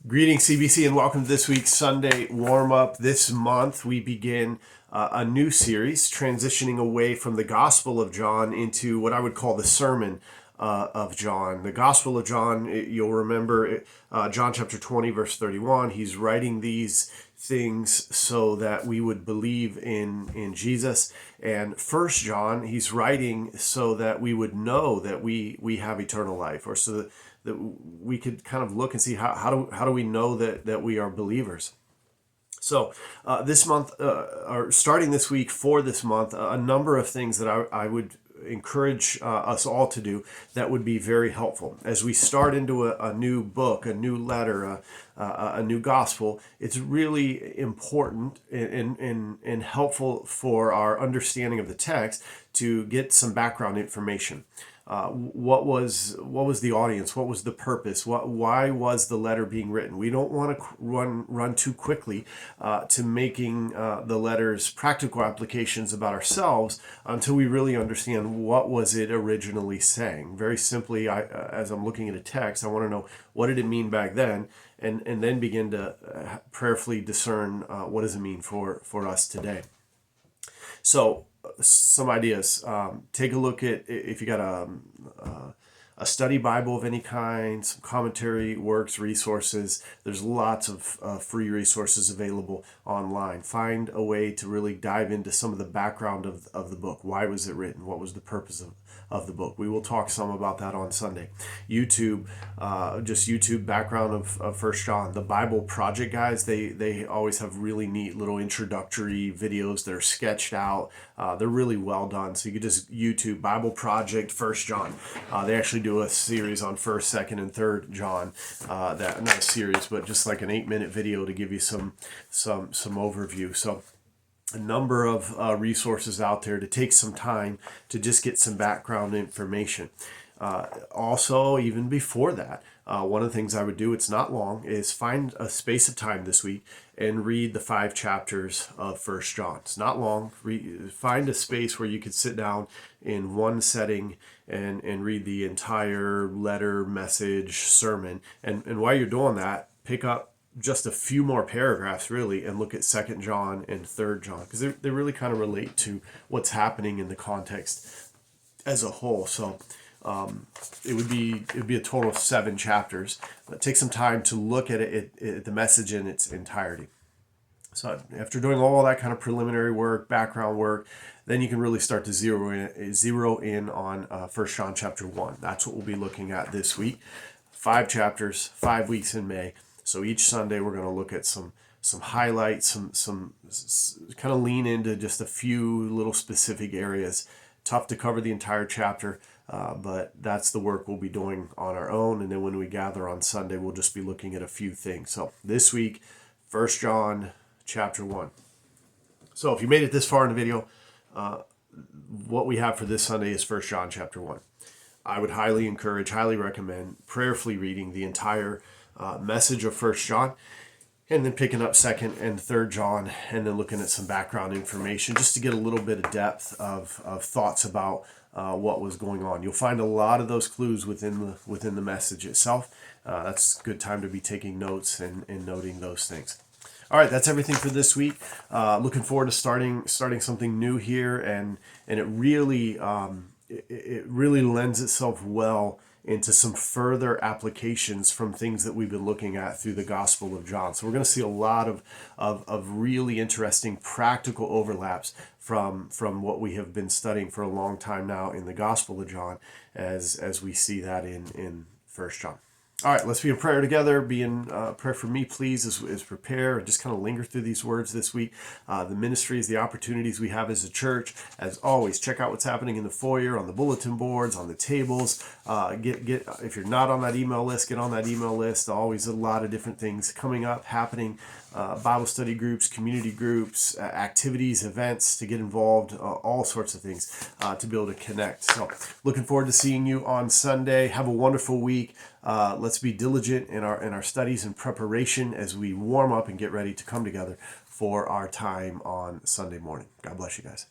Greetings, CBC, and welcome to this week's Sunday warm-up. This month, we begin a new series, transitioning away from the Gospel of John into what I would call the Sermon of John. The Gospel of John, you'll remember, John chapter 20, verse 31, he's writing these things so that we would believe in Jesus. And First John, he's writing so that we would know that we have eternal life, or so that we could kind of look and see how do we know that we are believers. So this month, or starting this week for this month, a number of things that I would encourage us all to do that would be very helpful. As we start into a new book, a new letter, a new gospel, it's really important and helpful for our understanding of the text to get some background information. What was the audience? What was the purpose? Why was the letter being written? We don't want to run too quickly to making the letter's practical applications about ourselves until we really understand what was it originally saying. Very simply, as I'm looking at a text, I want to know what did it mean back then, and then begin to prayerfully discern what does it mean for us today. So some ideas. Take a look at, if you got a study Bible of any kind, some commentary works, resources. There's lots of free resources available online. Find a way to really dive into some of the background of the book. Why was it written? What was the purpose of the book? We will talk some about that on Sunday. YouTube, just YouTube background of First John. The Bible Project guys, they always have really neat little introductory videos that are sketched out. They're really well done. So you could just YouTube Bible Project First John. They actually do a series on First, Second, and Third John. That not a series, but just like an 8-minute video to give you some overview. So a number of resources out there to take some time to just get some background information. Also, even before that, one of the things I would do, it's not long, is find a space of time this week and read the 5 chapters of First John. It's not long. Find a space where you could sit down in one setting and read the entire letter, message, sermon. And while you're doing that, pick up just a few more paragraphs really and look at 2nd John and 3rd John, because they really kind of relate to what's happening in the context as a whole. So it would be a total of 7 chapters. Take some time to look at it, the message in its entirety. So after doing all that kind of preliminary work, background work, then you can really start to zero in on 1 John chapter 1. That's what we'll be looking at this week. 5 chapters, 5 weeks in May. So each Sunday we're going to look at some highlights, some kind of lean into just a few little specific areas. Tough to cover the entire chapter, but that's the work we'll be doing on our own. And then when we gather on Sunday, we'll just be looking at a few things. So this week, 1 John chapter 1. So if you made it this far in the video, what we have for this Sunday is 1 John chapter 1. I would highly encourage, highly recommend prayerfully reading the entire message of 1 John, and then picking up 2nd and 3rd John, and then looking at some background information just to get a little bit of depth of thoughts about what was going on. You'll find a lot of those clues within the message itself. That's a good time to be taking notes and noting those things. All right, that's everything for this week. Looking forward to starting something new here, and it really lends itself well into some further applications from things that we've been looking at through the Gospel of John. So we're going to see a lot of really interesting practical overlaps from what we have been studying for a long time now in the Gospel of John, as we see that in 1 John. All right, let's be in prayer together. Be in prayer for me, please, as prepare and just kind of linger through these words this week. The ministries, the opportunities we have as a church. As always, check out what's happening in the foyer, on the bulletin boards, on the tables. Get if you're not on that email list, get on that email list. Always a lot of different things coming up, happening. Bible study groups, community groups, activities, events to get involved, all sorts of things to be able to connect. So looking forward to seeing you on Sunday. Have a wonderful week. Let's be diligent in our studies and preparation as we warm up and get ready to come together for our time on Sunday morning. God bless you guys.